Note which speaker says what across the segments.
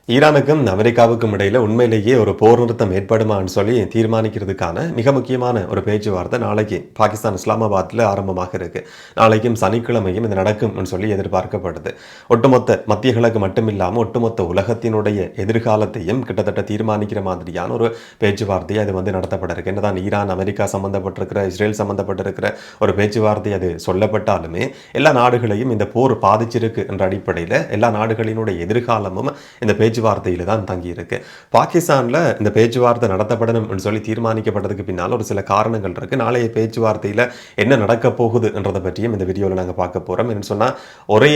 Speaker 1: ஈரானுக்கும் அமெரிக்காவுக்கும் இடையில உண்மையிலேயே ஒரு போர் நிறுத்தம் ஏற்படுமான்னு சொல்லி தீர்மானிக்கிறதுக்கான மிக முக்கியமான ஒரு பேச்சுவார்த்தை நாளைக்கு பாகிஸ்தான் இஸ்லாமாபாத்தில் ஆரம்பமாக இருக்கு. நாளைக்கும் சனிக்கிழமையும் இது நடக்கும்னு சொல்லி எதிர்பார்க்கப்படுது. ஒட்டுமொத்த மத்திய கிழக்கு மட்டும் இல்லாமல் ஒட்டுமொத்த உலகத்தினுடைய எதிர்காலத்தையும் கிட்டத்தட்ட தீர்மானிக்கிற மாதிரியான ஒரு பேச்சுவார்த்தை அது நடத்தப்பட இருக்கு. என்னதான் ஈரான் அமெரிக்கா சம்பந்தப்பட்டிருக்கிற இஸ்ரேல் சம்பந்தப்பட்டிருக்கிற ஒரு பேச்சுவார்த்தை அது சொல்லப்பட்டாலுமே எல்லா நாடுகளையும் இந்த போர் பாதிச்சிருக்கு என்ற அடிப்படையில் எல்லா நாடுகளினுடைய எதிர்காலமும் இந்த பேச்சுவார்த்தையில தான் தங்கி இருக்கு. பாகிஸ்தான்ல இந்த பேச்சுவார்த்தை நடத்தப்படணும் சொல்லி தீர்மானிக்கப்பட்டதுக்கு பின்னால் ஒரு சில காரணங்கள் இருக்கு. நாளைய பேச்சுவார்த்தையில என்ன நடக்க போகுதுன்றதை பற்றியும் இந்த வீடியோவில் நாங்கள் பார்க்க போறோம். என்ன சொன்னா ஒரே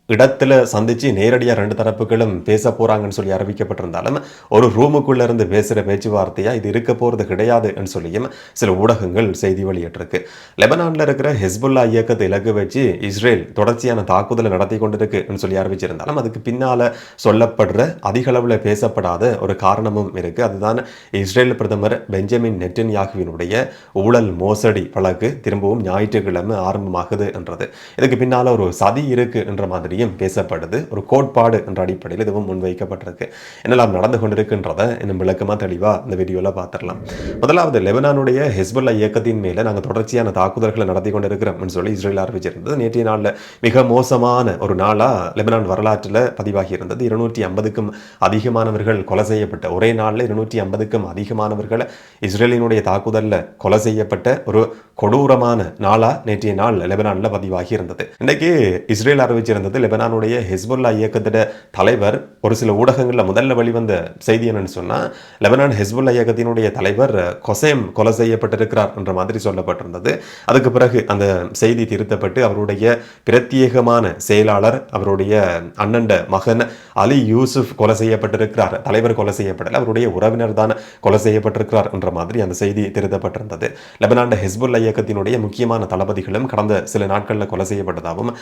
Speaker 1: இடத்துல சந்திச்சு நேரடியாக ரெண்டு தரப்புகளும் பேச போறாங்கன்னு சொல்லி அறிவிக்கப்பட்டிருந்தாலும் ஒரு ரூமுக்குள்ள இருந்து பேசுகிற பேச்சுவார்த்தையா இது இருக்க போறது கிடையாதுன்னு சொல்லியும் சில ஊடகங்கள் செய்தி வெளியிட்டிருக்கு. லெபனான்ல இருக்கிற ஹெஸ்புல்லா இயக்கத்தை இலக்கு வச்சு இஸ்ரேல் தொடர்ச்சியான தாக்குதலை நடத்தி கொண்டிருக்குன்னு சொல்லி அறிவிச்சிருந்தாலும் அதுக்கு பின்னால சொல்லப்படுற அதிக அளவில் பேசப்படாத ஒரு காரணமும் இருக்கு. அதுதான் இஸ்ரேல் பிரதமர் பெஞ்சமின் நெட்டன்யாகுவினுடைய ஊழல் மோசடி வழக்கு திரும்பவும் ஞாயிற்றுக்கிழமை ஆரம்பமாகுது என்றது. இதுக்கு பின்னால ஒரு சதி இருக்கு என்ற மாதிரி பேசப்படுது. ஒரு கோட்பாடு என்ற அடிப்படையில் இதுவும் முன்வைக்கப்பட்டிருக்கு. என்னெல்லாம் நடந்து கொண்டிருக்குன்றதை இன்னும் விளக்கமா தெளிவா இந்த வீடியோல பார்த்துடலாம். முதலாவது லெபனானுடைய ஹெஸ்புல்லா இயக்கத்தின் மேல நாங்கள் தொடர்ச்சியான தாக்குதல்களை நடத்தி கொண்டிருக்கிறோம் சொல்லி இஸ்ரேல் அறிவிச்சிருந்தது. நேற்றைய நாளில் மிக மோசமான ஒரு நாளா லெபனான் வரலாற்றில் பதிவாகி இருந்தது. 250க்கும் அதிகமானவர்கள் கொலை செய்யப்பட்ட ஒரே நாளில் 250க்கும் அதிகமானவர்கள் இஸ்ரேலினுடைய தாக்குதலில் கொலை செய்யப்பட்ட ஒரு கொடூரமான நாளா நேற்றைய நாள் லெபனான்ல பதிவாகி இருந்தது. இன்னைக்கு இஸ்ரேல் அறிவிச்சிருந்தது லெபனானுடைய ஹெஸ்புல்லா இயக்கத்திட தலைவர் ஒரு சில ஊடகங்களில் முதல்ல வெளிவந்த செய்தி என்னன்னு சொன்னா லெபனான் ஹெஸ்புல்லா இயக்கத்தினுடைய தலைவர் கொசேம் கொலை செய்யப்பட்டிருக்கிறார் என்ற மாதிரி சொல்லப்பட்டிருந்தது. அதுக்கு பிறகு அந்த செய்தி திருத்தப்பட்டு அவருடைய பிரத்யேகமான செயலாளர் அவருடைய அண்ணன் மகன் அலி யூசுப் கொலை செய்யப்பட்டிருக்கிறார், தலைவர் கொலை செய்யப்படல, அவருடைய உறவினர் தான் கொலை செய்யப்பட்டிருக்கிறார் என்ற மாதிரி அந்த செய்தி திருத்தப்பட்டிருந்தது. லெபனான் ஹெஸ்புல்லா இயக்கத்தினுடைய முக்கியமான தளபதிகளும் கடந்த சில நாட்களில் கொலை செய்யப்பட்டதாகவும்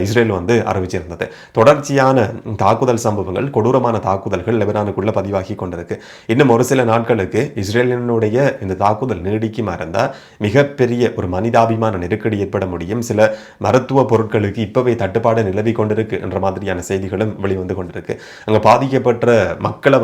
Speaker 1: இஸ்ரேல் அறிவிச்சிருந்தது. தொடர்ச்சியான தாக்குதல் சம்பவங்கள், கொடூரமான தாக்குதல்கள் லெபனானுக்குள்ள பதிவாகி கொண்டிருக்கு. இன்னும் ஒரு சில நாட்களுக்கு இஸ்ரேலினுடைய இந்த தாக்குதல் நீடிக்குமா இருந்தால் மிகப்பெரிய ஒரு மனிதாபிமான நெருக்கடி ஏற்பட முடியும். சில மருத்துவ பொருட்களுக்கு இப்பவே தட்டுப்பாடு நிலவி கொண்டிருக்கு என்ற மாதிரியான செய்திகளும் வெளிவந்து கொண்டிருக்கு. அங்க பாதிக்கப்பட்ட மக்களை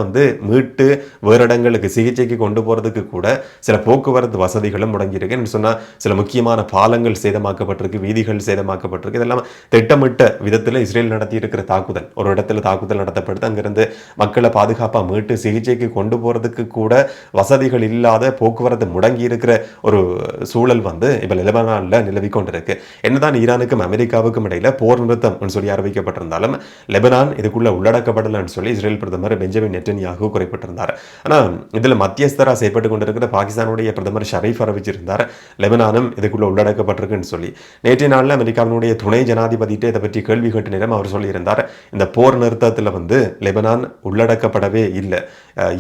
Speaker 1: மீட்டு வேறு இடங்களுக்கு சிகிச்சைக்கு கொண்டு போறதுக்கு கூட சில போக்குவரத்து வசதிகளும் முடங்கியிருக்கு. சொன்னா சில முக்கியமான பாலங்கள் சேதமாக்கப்பட்டிருக்கு, வீதிகள் சேதமாக்கப்பட்டிருக்கு. இதெல்லாம் திட்டமிட்ட விதத்தில் இஸ்ரேல் நடத்தி இருக்கிற தாக்குதல். ஒரு இடத்துல தாக்குதல் நடத்தப்படுது, அங்கிருந்து மக்களை பாதுகாப்பாக மீட்டு சிகிச்சைக்கு கொண்டு போறதுக்கு கூட வசதிகள் இல்லாத போக்குவரத்து முடங்கி இருக்கிற ஒரு சூழல் இப்ப லெபனான்ல நிலவி கொண்டிருக்கு. என்னதான் ஈரானுக்கும் அமெரிக்காவுக்கும் இடையில போர் நிறுத்தம் சொல்லி அறிவிக்கப்பட்டிருந்தாலும் லெபனான் இதுக்குள்ள உள்ளடக்கப்படலன்னு சொல்லி இஸ்ரேல் பிரதமர் பெஞ்சமின் நெட்டன்யாகு குறிப்பிட்டிருந்தார். ஆனா இதுல மத்தியஸ்தரா செயல்பட்டு கொண்டிருக்கிற பாகிஸ்தானுடைய பிரதமர் ஷரீஃப் அறிவிச்சிருந்தார் லெபனானும் இதுக்குள்ள உள்ளடக்கப்பட்டிருக்குன்னு சொல்லி. நேற்றைய நாளில் அமெரிக்காவினுடைய துணை ஜனாதிபதிட்டே இதை பற்றி கேள்வி கேட்ட நேரம் அவர் சொல்லியிருந்தார் இந்த போர் நிறுத்தத்தில் லெபனான் உள்ளடக்கப்படவே இல்லை,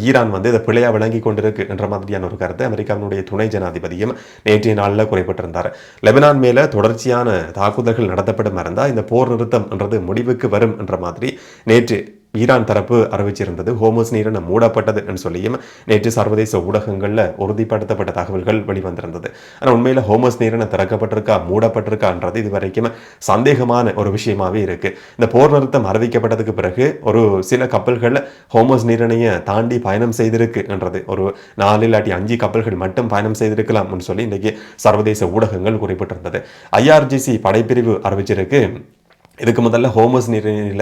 Speaker 1: ஈரான் இதை பிழையா விளங்கி கொண்டிருக்கு என்ற மாதிரியான ஒரு கருத்தை அமெரிக்காவினுடைய துணை ஜனாதிபதியும் நேற்றைய நாளில் குறிப்பிட்டிருந்தார். லெபனான் மேல தொடர்ச்சியான தாக்குதல்கள் நடத்தப்படும் இருந்தால் இந்த போர் நிறுத்தம் என்றது முடிவுக்கு வரும் என்ற மாதிரி நேற்று ஈரான் தரப்பு அறிவிச்சிருந்தது. ஹோமஸ் நீரிணை மூடப்பட்டது என்று சொல்லியும் நேற்று சர்வதேச ஊடகங்களில் உறுதிப்படுத்தப்பட்ட தகவல்கள் வெளிவந்திருந்தது. ஆனால் உண்மையில் ஹோமஸ் நீரிணை திறக்கப்பட்டிருக்கா மூடப்பட்டிருக்கான்றது இதுவரைக்கும் சந்தேகமான ஒரு விஷயமாவே இருக்கு. இந்த போர் நிறுத்தம் அறிவிக்கப்பட்டதுக்கு பிறகு ஒரு சில கப்பல்கள் ஹோமஸ் நீரிணையை தாண்டி பயணம் செய்திருக்கு என்றது, ஒரு 4 இல்லாட்டி 5 கப்பல்கள் மட்டும் பயணம் செய்திருக்கலாம் சொல்லி இன்றைக்கு சர்வதேச ஊடகங்கள் குறிப்பிட்டிருந்தது. IRGC படைப்பிரிவு அறிவிச்சிருக்கு இதுக்கு முதல்ல ஹோமஸ் நீரிணையில்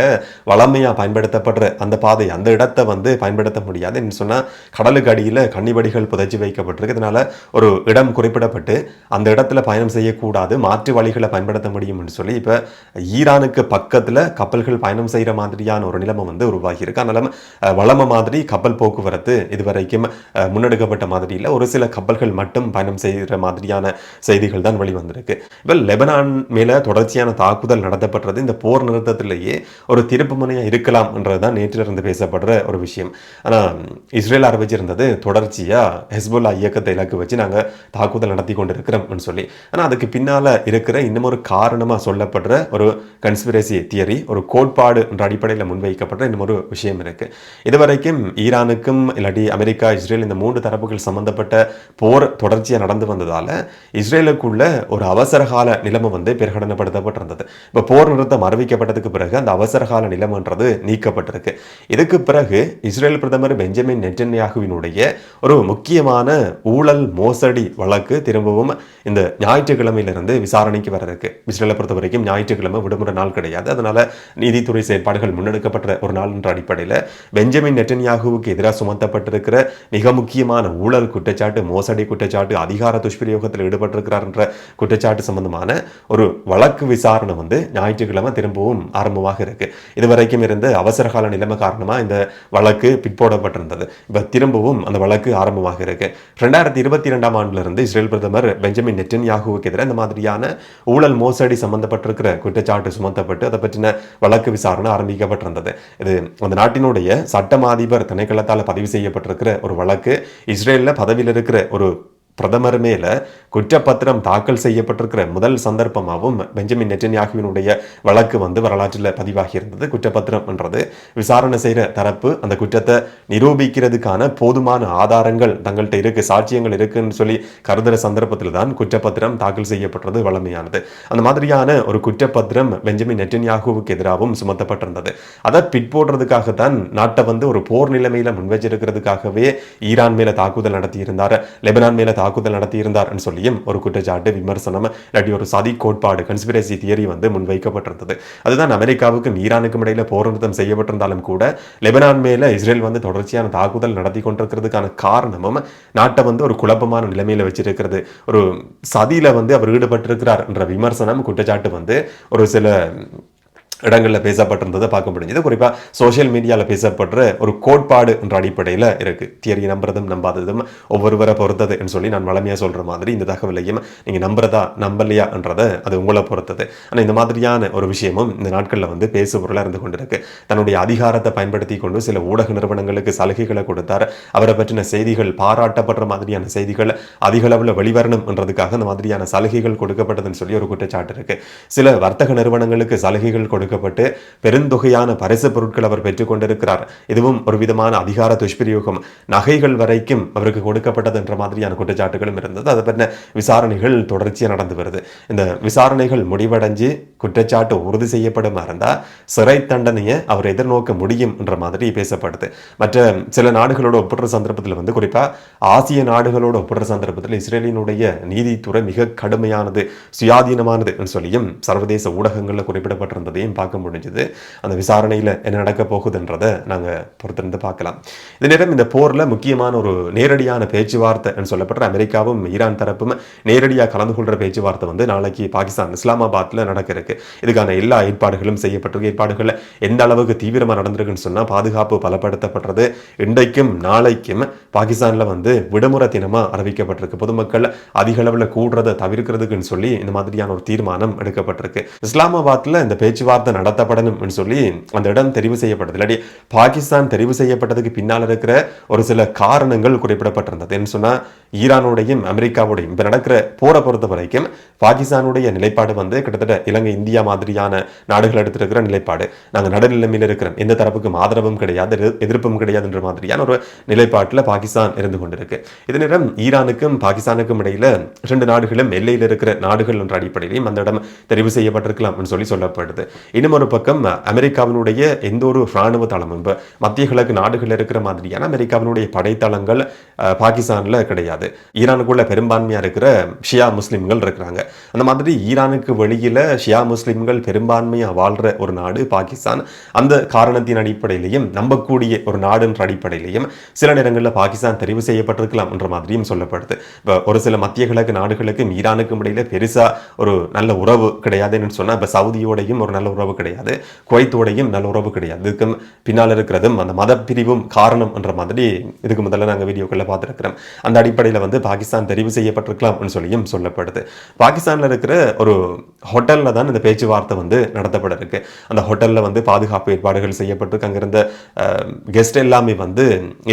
Speaker 1: வளமையாக பயன்படுத்தப்படுற அந்த பாதை அந்த இடத்தை பயன்படுத்த முடியாது சொன்னால் கடலுக்கு அடியில் கன்னிவடிகள் புதைச்சி வைக்கப்பட்டிருக்கு. இதனால ஒரு இடம் குறிப்பிடப்பட்டு அந்த இடத்துல பயணம் செய்யக்கூடாது, மாற்று வழிகளை பயன்படுத்த முடியும்னு சொல்லி இப்போ ஈரானுக்கு பக்கத்தில் கப்பல்கள் பயணம் செய்கிற மாதிரியான ஒரு நிலைமை உருவாகி இருக்கு. அதனால வளம மாதிரி கப்பல் போக்குவரத்து இதுவரைக்கும் முன்னெடுக்கப்பட்ட மாதிரி இல்லை, ஒரு சில கப்பல்கள் மட்டும் பயணம் செய்கிற மாதிரியான செய்திகள் தான் வெளிவந்திருக்கு. இப்போ லெபனான் மேல தொடர்ச்சியான தாக்குதல் நடத்தப்பட்டது இந்த போர் நிறுத்தத்திலேயே ஒரு திருப்பு முனையா இருக்கலாம் என்றதுதான் நேற்றிலிருந்து பேசப்படுற ஒரு விஷயம். ஆனா இஸ்ரேல் அறிவிச்சிருந்தது தொடர்ச்சியா ஹெஸ்புல்லா இயக்கத்தை இலக்கு வச்சு நாங்க தாக்குதல் நடத்தி கொண்டிருக்கிறோம் சொல்லி. ஆனா அதுக்கு பின்னால இருக்கிற இன்னும் ஒரு காரணமா சொல்லப்படுற ஒரு கன்ஸ்பிரசி தியரி, ஒரு கோட்பாடு என்ற அடிப்படையில் முன்வைக்கப்படுற இன்னும் ஒரு விஷயம் இருக்கு. இதுவரைக்கும் ஈரானுக்கும் இல்லாட்டி அமெரிக்கா இஸ்ரேல் இந்த 3 தரப்புகள் சம்பந்தப்பட்ட போர் தொடர்ச்சியா நடந்து வந்ததால இஸ்ரேலுக்குள்ள ஒரு அவசர கால நிலைமை பிரகடனப்படுத்தப்பட்டிருந்தது. இப்ப போர் நிறுத்தம் நிறுத்தம் அறிவிக்கப்பட்டதுக்கு பிறகு அந்த அவசரகால நிலைமைன்றது நீக்கப்பட்டிருக்கு. இதுக்கு பிறகு இஸ்ரேல் பிரதமர் பெஞ்சமின் நெட்டன்யாகுவினுடைய ஒரு முக்கியமான ஊழல் மோசடி வழக்கு திரும்பவும் இந்த ஞாயிற்றுக்கிழமையிலிருந்து விசாரணைக்கு வர இருக்கு. இஸ்ரேலை பொறுத்த வரைக்கும் ஞாயிற்றுக்கிழமை விடுமுறை நாள் கிடையாது. அதனால நீதித்துறை செயற்பாடுகள் முன்னெடுக்கப்பட்ட ஒரு நாள் என்ற அடிப்படையில் பெஞ்சமின் நெட்டன்யாகுவுக்கு எதிராக சுமத்தப்பட்டிருக்கிற மிக முக்கியமான ஊழல் குற்றச்சாட்டு, மோசடி குற்றச்சாட்டு, அதிகார துஷ்பிரயோகத்தில் ஈடுபட்டிருக்கிறார் என்ற குற்றச்சாட்டு சம்பந்தமான ஒரு வழக்கு விசாரணை வந்து ஞாயிற்றுக்கிழமை திரும்பவும் ஆரம்பமாக இருக்கு. இதுவரைக்கும் இருந்த அவசரகால நிலைமை காரணமா இந்த வழக்கு பிற்போடப்பட்டிருந்தது. இப்ப திரும்பவும் அந்த வழக்கு ஆரம்பமாக இருக்கு. 2022 ஆண்டுல இருந்து இஸ்ரேல் பிரதமர் பெஞ்சமின் நெட்டன்யாகுவுக்கு எதிராக இந்த மாதிரியான ஊழல் மோசடி சம்பந்தப்பட்டிருக்கிற குற்றச்சாட்டு சுமத்தப்பட்டு அதை பற்றின வழக்கு விசாரணை ஆரம்பிக்கப்பட்டிருந்தது. இது அந்த நாட்டினுடைய சட்டம் அதிபர் திணைக்களத்தால் பதிவு செய்யப்பட்டிருக்கிற ஒரு வழக்கு. இஸ்ரேல்ல பதவியில் இருக்கிற ஒரு பிரதமர் மேல குற்றப்பத்திரம் தாக்கல் செய்யப்பட்டிருக்கிற முதல் சந்தர்ப்பமாகவும் பெஞ்சமின் நெட்டன்யாகுவினுடைய வழக்கு வந்து வரலாற்றில் பதிவாகி இருந்தது. குற்றப்பத்திரம் என்றது விசாரணை செய்கிற தரப்பு அந்த குற்றத்தை நிரூபிக்கிறதுக்கான போதுமான ஆதாரங்கள் தங்கள்கிட்ட இருக்கு, சாட்சியங்கள் இருக்குன்னு சொல்லி கருதுகிற சந்தர்ப்பத்தில் தான் குற்றப்பத்திரம் தாக்கல் செய்யப்பட்டது வழமையானது. அந்த மாதிரியான ஒரு குற்றப்பத்திரம் பெஞ்சமின் நெட்டன்யாகுவுக்கு எதிராகவும் சுமத்தப்பட்டிருந்தது. அதை பிற்போடுறதுக்காகத்தான் நாட்டை வந்து ஒரு போர் நிலைமையில முன்வச்சிருக்கிறதுக்காகவே ஈரான் மேல தாக்குதல் நடத்தியிருந்தார், லெபனான் மேல தாக்குதல் நடத்தியிருந்தார் சொல்லியும் ஒரு குற்றச்சாட்டு, விமர்சனம், இல்லாட்டி ஒரு சதி கோட்பாடு, கன்ஸ்பிரசி தியரி வந்து முன்வைக்கப்பட்டிருந்தது. அதுதான் அமெரிக்காவுக்கும் ஈரானுக்கும் இடையில போர் நிறுத்தம் செய்யப்பட்டிருந்தாலும் கூட லெபனான் மேல இஸ்ரேல் வந்து தொடர்ச்சியான தாக்குதல் நடத்தி கொண்டிருக்கிறதுக்கான காரணமும் நாட்டை வந்து ஒரு குழப்பமான நிலைமையில வச்சிருக்கிறது. ஒரு சதியில வந்து அவர் ஈடுபட்டிருக்கிறார் என்ற விமர்சனம், குற்றச்சாட்டு வந்து ஒரு சில இடங்களில் பேசப்பட்டிருந்ததை பார்க்க முடிஞ்சது. குறிப்பாக சோசியல் மீடியாவில் பேசப்படுற ஒரு கோட்பாடு என்ற அடிப்படையில் இருக்கு. தியரி நம்புறதும் நம்பாததும் ஒவ்வொருவரை பொறுத்தது என்று சொல்லி நான் வளமையாக சொல்ற மாதிரி இந்த தகவலையும் நீங்கள் நம்புறதா நம்பலையா என்றதை அது உங்களை பொறுத்தது. ஆனால் இந்த மாதிரியான ஒரு விஷயமும் இந்த நாட்களில் வந்து பேசுபொருளாக இருந்து கொண்டிருக்கு. தன்னுடைய அதிகாரத்தை பயன்படுத்தி கொண்டு சில ஊடக நிறுவனங்களுக்கு சலுகைகளை கொடுத்தார். அவரை பற்றின செய்திகள் பாராட்டப்படுற மாதிரியான செய்திகள் அதிக அளவில் வெளிவரணும் என்றதுக்காக அந்த மாதிரியான சலுகைகள் கொடுக்கப்பட்டதுன்னு சொல்லி ஒரு குற்றச்சாட்டு இருக்கு. சில வர்த்தக நிறுவனங்களுக்கு சலுகைகள் கொடுக்கப்பட்டு பெருந்தொகையான பரிசு பொருட்கள் அவர் பெற்றுக் கொண்டிருக்கிறார். இதுவும் ஒரு விதமான அதிகார துஷ்பிரயோகம். நகைகள் வரைக்கும் அவருக்கு கொடுக்கப்பட்டது என்ற மாதிரியான குற்றச்சாட்டுகளும் இருந்தது. அதை பற்றின விசாரணைகள் தொடர்ச்சியாக நடந்து வருது. இந்த விசாரணைகள் முடிவடைஞ்சு குற்றச்சாட்டு உறுதி செய்யப்படும் இருந்தால் சிறை தண்டனையை அவர் எதிர்நோக்க முடியும் என்ற மாதிரி பேசப்படுது. மற்ற சில நாடுகளோட ஒப்பிடுற சந்தர்ப்பத்தில் வந்து குறிப்பாக ஆசிய நாடுகளோட ஒப்பிடுற சந்தர்ப்பத்தில் இஸ்ரேலினுடைய நீதித்துறை மிக கடுமையானது, சுயாதீனமானது சொல்லியும் சர்வதேச ஊடகங்களில் குறிப்பிடப்பட்டிருந்ததையும் பார்க்க முடிஞ்சது. அந்த விசாரணையில் என்ன நடக்க போகுதுன்றதை நாங்கள் பொறுத்திருந்து பார்க்கலாம். இந்த நேரம் இந்த போரில் முக்கியமான ஒரு நேரடியான பேச்சுவார்த்தை சொல்லப்படுற அமெரிக்காவும் ஈரான் தரப்பும் நேரடியாக கலந்து கொள்கிற பேச்சுவார்த்தை வந்து நாளைக்கு பாகிஸ்தான் இஸ்லாமாபாத்தில் நடக்க இருக்கு. இதுக்கான எல்லா ஏற்பாடுகளும் செய்யப்பட்டிருக்கு. ஏற்பாடுகள் எந்த அளவுக்கு தீவிரமாக நடந்திருக்குன்னு சொன்னால் பாதுகாப்பு பலப்படுத்தப்படுறது. இன்றைக்கும் நாளைக்கும் பாகிஸ்தானில் வந்து விடுமுறை தினமாக அறிவிக்கப்பட்டிருக்கு. பொதுமக்கள் அதிக அளவில் கூடுறதை தவிர்க்கிறதுக்குன்னு சொல்லி இந்த மாதிரியான ஒரு தீர்மானம் எடுக்கப்பட்டிருக்கு. இஸ்லாமாபாத்தில் இந்த பேச்சுவார்த்தை நடத்தப்படணும் சொல்லி அந்த இடம் தெரிவு செய்யப்பட்டது. இல்லாட்டி பாகிஸ்தான் தெரிவு செய்யப்பட்டதுக்கு பின்னால் இருக்கிற ஒரு சில காரணங்கள் குறிப்பிடப்பட்டிருந்தது. என்ன சொன்னா ஈரானோடையும் அமெரிக்காவோடையும் இப்ப நடக்கிற போரை பொறுத்த வரைக்கும் பாகிஸ்தானுடைய நிலைப்பாடு வந்து கிட்டத்தட்ட இலங்கை, இந்தியா மாதிரியான நாடுகள் எடுத்திருக்கிற நிலைப்பாடு. நாங்கள் நடுநிலைமையில் இருக்கிறோம், எந்த தரப்புக்கும் ஆதரவும் கிடையாது, எதிர்ப்பும் கிடையாது என்ற மாதிரியான ஒரு நிலைப்பாட்டில் பாகிஸ்தான் இருந்து கொண்டிருக்கு. இதே நேரம் ஈரானுக்கும் பாகிஸ்தானுக்கும் இடையில 2 நாடுகளும் எல்லையில் இருக்கிற நாடுகள் என்ற அடிப்படையிலையும் அந்த இடம் தெரிவு செய்யப்பட்டிருக்கலாம் சொல்லி சொல்லப்படுது. இன்னும் ஒரு பக்கம் அமெரிக்காவினுடைய எந்த ஒரு இராணுவ தளமும் மத்திய கிழக்கு நாடுகள் இருக்கிற மாதிரியான அமெரிக்காவினுடைய படைத்தளங்கள் பாகிஸ்தான்ல கிடையாது. ஈரானுக்குள்ள பெரும்பான்மையா இருக்கிற ஷியா முஸ்லிம்கள் இருக்கிறாங்க. அந்த மாதிரி ஈரானுக்கு வெளியில ஷியா முஸ்லிம்கள் பெரும்பான்மையா வாழ்ற ஒரு நாடு பாகிஸ்தான். அந்த காரணத்தின் அடிப்படையிலையும் நம்பக்கூடிய ஒரு நாடுன்ற அடிப்படையிலையும் சில நேரங்களில் பாகிஸ்தான் தெரிவு செய்யப்பட்டிருக்கலாம் என்ற மாதிரியும் சொல்லப்படுது. இப்போ ஒரு சில மத்திய கிழக்கு நாடுகளுக்கும் ஈரானுக்கும் இடையில பெருசா ஒரு நல்ல உறவு கிடையாதுன்னு சொன்னா இப்ப சவுதியோடையும் ஒரு நல்ல உறவு கிடையாது, குவைத்தோடையும் நல்ல உறவு கிடையாது. இதுக்கு பின்னால் இருக்கிறதும் அந்த மத பிரிவும் காரணம் என்ற மாதிரி இதுக்கு முதல்ல நாங்கள் வீடியோக்களை பார்த்துருக்கிறோம். அந்த அடிப்படையில் வந்து பாகிஸ்தான் தெரிவு செய்யப்பட்டிருக்கலாம் சொல்லியும் சொல்லப்படுது. பாகிஸ்தானில் இருக்கிற ஒரு ஹோட்டலில் தான் இந்த பேச்சுவார்த்தை வந்து நடத்தப்பட இருக்கு. அந்த ஹோட்டலில் வந்து பாதுகாப்பு ஏற்பாடுகள் செய்யப்பட்டிருக்கு. அங்கிருந்த கெஸ்ட் எல்லாமே வந்து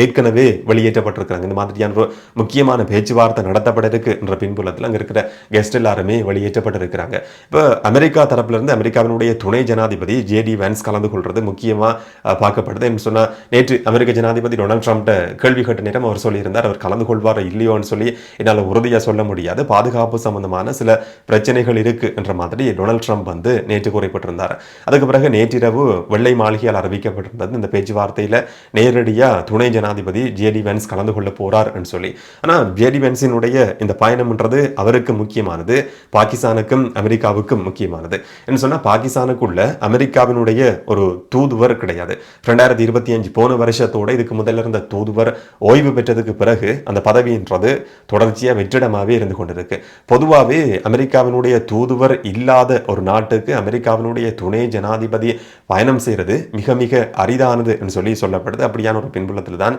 Speaker 1: ஏற்கனவே வெளியேற்றப்பட்டிருக்கிறாங்க. இந்த மாதிரியான ஒரு முக்கியமான பேச்சுவார்த்தை நடத்தப்பட இருக்கு என்ற பின்புலத்தில் அங்கே இருக்கிற கெஸ்ட் எல்லாருமே வெளியேற்றப்பட்டிருக்கிறாங்க. இப்போ அமெரிக்கா தரப்புல இருந்து அமெரிக்காவினுடைய துணை ஜனாதிபதி ஜேடி வென்ஸ் கலந்து கொள்வது முக்கியமாக பார்க்கப்படுது. என்று சொன்னால் நேற்று அமெரிக்க ஜனாதிபதி டொனால்ட் ட்ரம்ப்ட கேள்வி கேட்ட நேரம் அவர் சொல்லியிருந்தார், அவர் கலந்து கொள்வாரோ இல்லையோன்னு சொல்லி என்னால் உறுதியாக சொல்ல முடியாது, பாதுகாப்பு சம்பந்தமான சில பிரச்சனைகள் இருக்கு என்ற மாதிரி டொனால்ட் ட்ரம்ப் வந்து நேற்று கூறப்பட்டிருந்தார். அதுக்கு பிறகு நேற்றிரவு வெள்ளை மாளிகையால் அறிவிக்கப்பட்டிருந்தது இந்த பேச்சுவார்த்தையில் நேரடியாக துணை ஜனாதிபதி ஜேடி வென்ஸ் கலந்து கொள்ள போறார் என்று சொல்லி. ஆனால் ஜேடி வென்ஸினுடைய இந்த பயணம்ன்றது அவருக்கு முக்கியமானது, பாகிஸ்தானுக்கும் அமெரிக்காவுக்கும் முக்கியமானது. என்று சொன்னால் பாகிஸ்தானுக்குள்ள அமெரிக்காவினுடைய ஒரு தூதுவர் கிடையாது. 2025 போன வருஷத்தோட இதுக்கு முதல்ல இருந்த தூதுவர் ஓய்வு பெற்றதுக்கு பிறகு அந்த பதவின்றது தொடர்ச்சியாக வெற்றிடமாகவே இருந்து கொண்டிருக்கு. பொதுவாகவே அமெரிக்காவினுடைய தூதுவர் இல்லாத ஒரு நாட்டுக்கு அமெரிக்காவினுடைய துணை ஜனாதிபதி பயணம் செய்யறது மிக மிக அரிதானது என்று சொல்லி சொல்லப்படுது. அப்படியான ஒரு பின்புலத்தில் தான்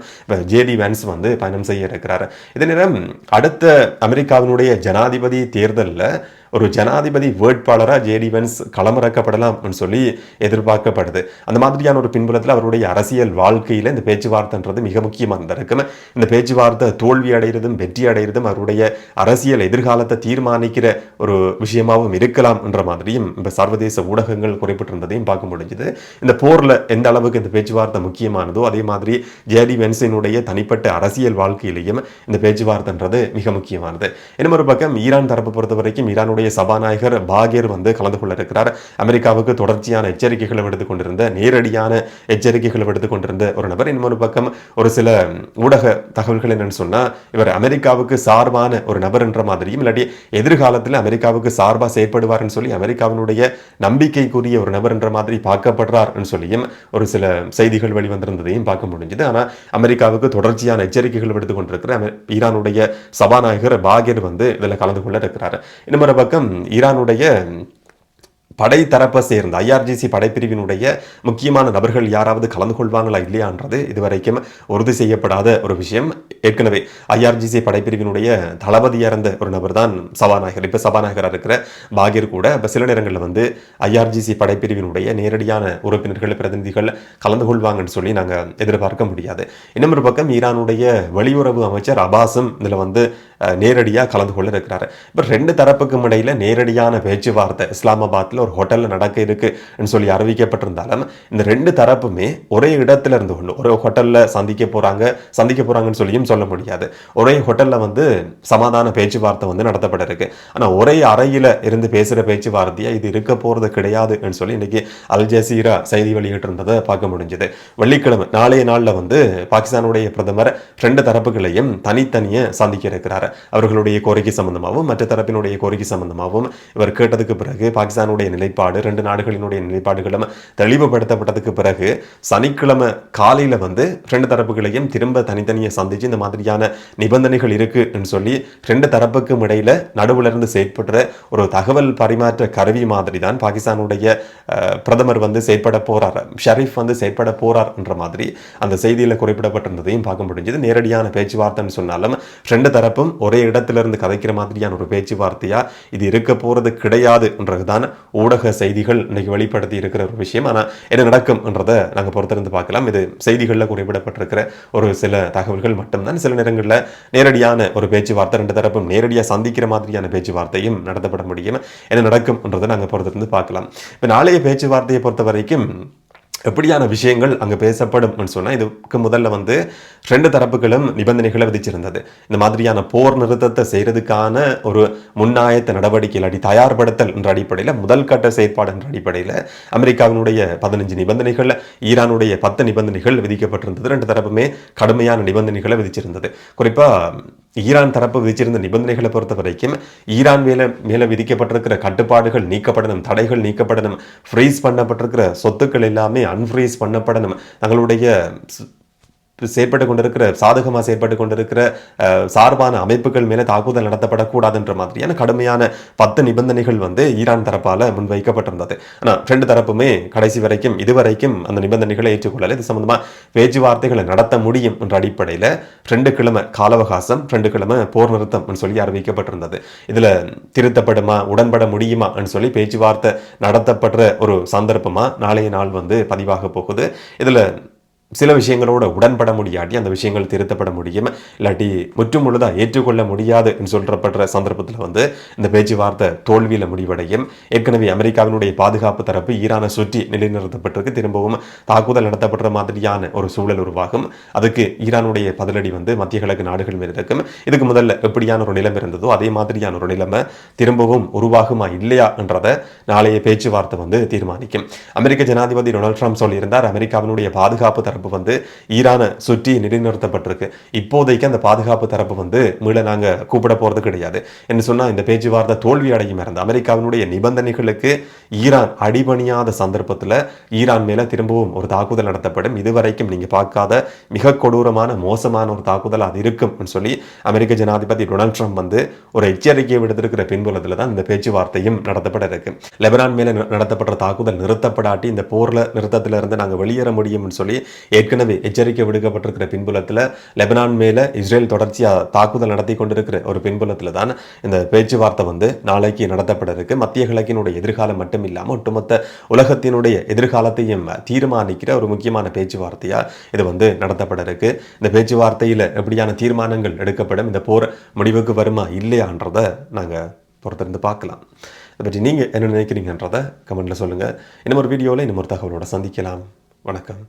Speaker 1: ஜேடி வென்ஸ் வந்து பயணம் செய்ய இருக்கிறார். இதே நேரம் அடுத்த அமெரிக்காவினுடைய ஜனாதிபதி தேர்தலில் ஒரு ஜனாதிபதி வேட்பாளராக ஜேடி வென்ஸ் களமிறக்கப்படலாம் சொல்லி எதிர்பார்க்கப்படுது. அந்த மாதிரியான ஒரு பின்புலத்தில் அவருடைய அரசியல் வாழ்க்கையில் இந்த பேச்சுவார்த்தைன்றது மிக முக்கியமானதாக இருக்கும். இந்த பேச்சுவார்த்தை தோல்வி அடைகிறதும் வெற்றி அடைகிறதும் அவருடைய அரசியல் எதிர்காலத்தை தீர்மானிக்கிற ஒரு விஷயமாகவும் இருக்கலாம் என்ற மாதிரியும் இப்போ சர்வதேச ஊடகங்கள் குறிப்பிட்டிருந்ததையும் பார்க்க முடிஞ்சுது. இந்த போரில் எந்த அளவுக்கு இந்த பேச்சுவார்த்தை முக்கியமானதோ அதே மாதிரி ஜேடி வென்ஸினுடைய தனிப்பட்ட அரசியல் வாழ்க்கையிலையும் இந்த பேச்சுவார்த்தைன்றது மிக முக்கியமானது. இன்னும் ஒரு பக்கம் ஈரான் தரப்பு பொறுத்த வரைக்கும் ஈரானுடைய சபாநாயகர் பாகேர் வந்து கலந்து கொள்ள இருக்கிறார். அமெரிக்காவுக்கு தொடர்ச்சியான எச்சரிக்கைகளை விடுத்துக் கொண்டிருந்த நேரடியான எச்சரிக்கைகளை விடுத்துக் கொண்டிருந்த ஒரு நபர். இன்னொரு பக்கம் ஒரு சில ஊடக தகவல்கள் என்னன்னு சொன்னா இவர் அமெரிக்காவுக்கு சார்பான ஒரு நபர் என்ற மாதிரியும் இல்லாட்டி எதிர்காலத்தில் அமெரிக்காவுக்கு சார்பாக செயற்படுவார் சொல்லி அமெரிக்காவினுடைய நம்பிக்கைக்குரிய ஒரு நபர் என்ற மாதிரி பார்க்கப்படுறார் சொல்லியும் ஒரு சில செய்திகள் வெளிவந்திருந்ததையும் பார்க்க முடிஞ்சது. ஆனால் அமெரிக்காவுக்கு தொடர்ச்சியான எச்சரிக்கைகள் விடுத்துக் கொண்டிருக்கிற ஈரானுடைய சபாநாயகர் பாகேர் வந்து இதில் கலந்து கொள்ள இருக்கிறார். இன்னொரு பக்கம் ஈரானுடைய படை தரப்பை சேர்ந்த ஐஆர்ஜிசி படைப்பிரிவினுடைய முக்கியமான நபர்கள் யாராவது கலந்து கொள்வாங்களா இல்லையான்றது இதுவரைக்கும் உறுதி செய்யப்படாத ஒரு விஷயம். ஏற்கனவே ஐஆர்ஜிசி படைப்பிரிவினுடைய தளபதியாக இருந்த ஒரு நபர் தான் சபாநாயகர். இப்போ சபாநாயகராக இருக்கிற பாகீர் கூட இப்போ சில நேரங்களில் வந்து ஐஆர்ஜிசி படைப்பிரிவினுடைய நேரடியான உறுப்பினர்கள் பிரதிநிதிகள் கலந்து கொள்வாங்கன்னு சொல்லி நாங்கள் எதிர்பார்க்க முடியாது. இன்னும் ஒரு பக்கம் ஈரானுடைய வெளியுறவு அமைச்சர் அப்பாஸும் இதில் வந்து நேரடியாக கலந்து கொள்ள இருக்கிறார். இப்போ ரெண்டு தரப்புக்கும் இடையில நேரடியான பேச்சுவார்த்தை இஸ்லாமாபாத்தில் ஒரு ஹோட்டலில் நடக்க இருக்குன்னு சொல்லி அறிவிக்கப்பட்டிருந்தாலும் இந்த ரெண்டு தரப்புமே ஒரே இடத்துல இருந்து கொண்டு ஒரே ஹோட்டலில் சந்திக்க போறாங்கன்னு சொல்லியும் சொல்ல முடியாது. ஒரே ஹோட்டலில் வந்து சமாதான பேச்சுவார்த்தை வந்து நடத்தப்பட இருக்கு. ஆனால் ஒரே அறையில் இருந்து பேசுகிற பேச்சுவார்த்தையா இது இருக்க போகிறது கிடையாதுன்னு சொல்லி இன்னைக்கு அல் ஜசீரா செய்தி வெளியிட்டு இருந்ததை பார்க்க முடிஞ்சது. வெள்ளிக்கிழமை நாளைய நாளில் வந்து பாகிஸ்தானுடைய பிரதமர் ரெண்டு தரப்புகளையும் தனித்தனியே சந்திக்க இருக்கிறார். அவர்களுடைய கோரிக்கை சம்பந்தமாகவும் மற்ற தரப்பினுடைய கோரிக்கை சம்பந்தமாகவும் இவர் கேட்டதுக்கு பிறகு பாகிஸ்தானுடைய நிலைப்பாடு ரெண்டு நாடுகளினுடைய நிலைப்பாடுகளும் தெளிவுபடுத்தப்பட்டதுக்கு பிறகு சனிக்கிழமை காலையில் வந்து ரெண்டு தரப்புகளையும் திரும்ப தனித்தனியை சந்திச்சு இந்த மாதிரியான நிபந்தனைகள் இருக்குன்னு சொல்லி ரெண்டு தரப்புக்கும் இடையில நடுவில் இருந்து செயற்படுற ஒரு தகவல் பரிமாற்ற கருவி மாதிரி தான் பாகிஸ்தானுடைய பிரதமர் வந்து செயற்பட போறார், ஷரீஃப் வந்து செயற்பட போறார் என்ற மாதிரி அந்த செய்தியில் குறிப்பிடப்பட்டிருந்ததையும் பார்க்க முடிஞ்சது. நேரடியான பேச்சுவார்த்தைன்னு சொன்னாலும் ரெண்டு தரப்பும் ஒரே இடத்துல இருந்து கதைக்கிற மாதிரியான ஒரு பேச்சுவார்த்தையா இது இருக்க போறது கிடையாது என்றதுதான் ஊடக செய்திகள் இன்னைக்கு வெளிப்படுத்தி இருக்கிற ஒரு விஷயம். ஆனால் என்ன நடக்கும் என்றதை நாங்கள் பொறுத்திருந்து பார்க்கலாம். இது செய்திகளில் குறிப்பிடப்பட்டிருக்கிற ஒரு சில தகவல்கள் மட்டும்தான். சில நேரங்களில் நேரடியான ஒரு பேச்சுவார்த்தை ரெண்டு தரப்பும் நேரடியாக சந்திக்கிற மாதிரியான பேச்சுவார்த்தையும் நடத்தப்பட முடியும். என்ன நடக்கும் என்றதை நாங்கள் பொறுத்திருந்து பார்க்கலாம். இப்போ நாளைய பேச்சுவார்த்தையை பொறுத்த வரைக்கும் எப்படியான விஷயங்கள் அங்கே பேசப்படும் சொன்னால் இதுக்கு முதல்ல வந்து ரெண்டு தரப்புகளும் நிபந்தனைகளை விதிச்சிருந்தது. இந்த மாதிரியான போர் நிறுத்தத்தை செய்யறதுக்கான ஒரு முன்னாயத்த நடவடிக்கை இல்லாட்டி தயார்படுத்தல் என்ற அடிப்படையில் முதல் கட்ட செயற்பாடு என்ற அடிப்படையில் அமெரிக்காவினுடைய 15 நிபந்தனைகள் ஈரானுடைய 10 நிபந்தனைகள் விதிக்கப்பட்டிருந்தது. ரெண்டு தரப்புமே கடுமையான நிபந்தனைகளை விதிச்சிருந்தது. குறிப்பாக ஈரான் தரப்பு விதிச்சிருந்த நிபந்தனைகளை பொறுத்த வரைக்கும் ஈரான் மேல விதிக்கப்பட்டிருக்கிற கட்டுப்பாடுகள் நீக்கப்படணும், தடைகள் நீக்கப்படணும், ஃப்ரீஸ் பண்ணப்பட்டிருக்கிற சொத்துக்கள் எல்லாமே அன்ஃப்ரீஸ் பண்ணப்படணும், தங்களுடைய செயற்பட்டு கொண்டிருக்கிற சாதகமாக செயற்பட்டு கொண்டிருக்கிற சார்பான அமைப்புகள் மேலே தாக்குதல் நடத்தப்படக்கூடாதுன்ற மாதிரியான கடுமையான 10 நிபந்தனைகள் வந்து ஈரான் தரப்பால் முன்வைக்கப்பட்டிருந்தது. ஆனால் ரெண்டு தரப்புமே கடைசி வரைக்கும் இதுவரைக்கும் அந்த நிபந்தனைகளை ஏற்றுக்கொள்ளலை. இது சம்பந்தமாக பேச்சுவார்த்தைகளை நடத்த முடியும் என்ற அடிப்படையில் 2 கிழமை கால அவகாசம், 2 கிழமை போர் நிறுத்தம் சொல்லி அறிவிக்கப்பட்டிருந்தது. இதில் திருத்தப்படுமா உடன்பட முடியுமா சொல்லி பேச்சுவார்த்தை நடத்தப்படுற ஒரு சந்தர்ப்பமாக நாளைய நாள் வந்து பதிவாக போகுது. இதில் சில விஷயங்களோட உடன்பட முடியாட்டி அந்த விஷயங்கள் திருத்தப்பட முடியும், இல்லாட்டி முற்றும் முழுதாக ஏற்றுக்கொள்ள முடியாது சொல்றப்படுற சந்தர்ப்பத்தில் வந்து இந்த பேச்சுவார்த்தை தோல்வியில் முடிவடையும். ஏற்கனவே அமெரிக்காவினுடைய பாதுகாப்பு தரப்பு ஈரானை சுற்றி நிலைநிறுத்தப்பட்டிருக்கு. திரும்பவும் தாக்குதல் நடத்தப்படுற மாதிரியான ஒரு சூழல் உருவாகும். அதுக்கு ஈரானுடைய பதிலடி வந்து மத்திய கிழக்கு நாடுகள் மீது இருக்கும். இதுக்கு முதல்ல எப்படியான ஒரு நிலைமை இருந்ததோ அதே மாதிரியான ஒரு நிலைமை திரும்பவும் உருவாகுமா இல்லையா என்றதை நாளைய பேச்சுவார்த்தை வந்து தீர்மானிக்கும். அமெரிக்க ஜனாதிபதி டொனால்ட் ட்ரம்ப் சொல்லியிருந்தார், அமெரிக்காவினுடைய பாதுகாப்பு தரப்பு வந்து ஈரானை சுற்றி நிலைநிறுத்தப்பட்டிருக்கு. இப்போதைக்கு அந்த பாதுகாப்பு தரப்பு வந்து மீள நாங்க கூப்பிட போறது கிடையாது என்று சொன்னா இந்த பேச்சுவார்த்தை தோல்வி அடையும் இருந்த அமெரிக்காவினுடைய நிபந்தனைகளுக்கு ஈரான் அடிபணியாத சந்தர்ப்பத்தில் ஈரான் மேல திரும்பவும் ஒரு தாக்குதல் நடத்தப்படும். இதுவரைக்கும் நீங்க பார்க்காத மிக கொடூரமான மோசமான ஒரு தாக்குதல் அது இருக்கும் சொல்லி அமெரிக்க ஜனாதிபதி டொனால்ட் ட்ரம்ப் வந்து ஒரு எச்சரிக்கையை விடுத்திருக்கிற பின்புலத்தில் தான் இந்த பேச்சுவார்த்தையும் நடத்தப்பட இருக்கு. லெபனான் மேல நடத்தப்பட்ட தாக்குதல் நிறுத்தப்படாட்டி இந்த போர்ல நிறுத்தத்திலிருந்து நாங்கள் வெளியேற முடியும் சொல்லி ஏற்கனவே எச்சரிக்கை விடுக்கப்பட்டிருக்கிற பின்புலத்தில் லெபனான் மேல இஸ்ரேல் தொடர்ச்சியாக தாக்குதல் நடத்தி கொண்டிருக்கிற ஒரு பின்புலத்தில் தான் இந்த பேச்சுவார்த்தை வந்து நாளைக்கு நடத்தப்பட இருக்கு. மத்திய கிழக்கினுடைய எதிர்காலம் மட்டும் இல்லாமல் ஒட்டுமொத்த உலகத்தினுடைய எதிர்காலத்தையும் தீர்மானிக்கிற ஒரு முக்கியமான பேச்சுவார்த்தையா இது வந்து நடத்தப்பட இருக்கு. இந்த பேச்சுவார்த்தையில் எப்படியான தீர்மானங்கள் எடுக்கப்படும், இந்த போர் முடிவுக்கு வருமா இல்லையான்றதை நாங்கள் பொறுத்திருந்து பார்க்கலாம். அதை பற்றி நீங்கள் என்ன நினைக்கிறீங்கன்றதை கமெண்ட்ல சொல்லுங்கள். இன்னும் ஒரு வீடியோவில் இன்னும் ஒரு தகவலோட சந்திக்கலாம். வணக்கம்.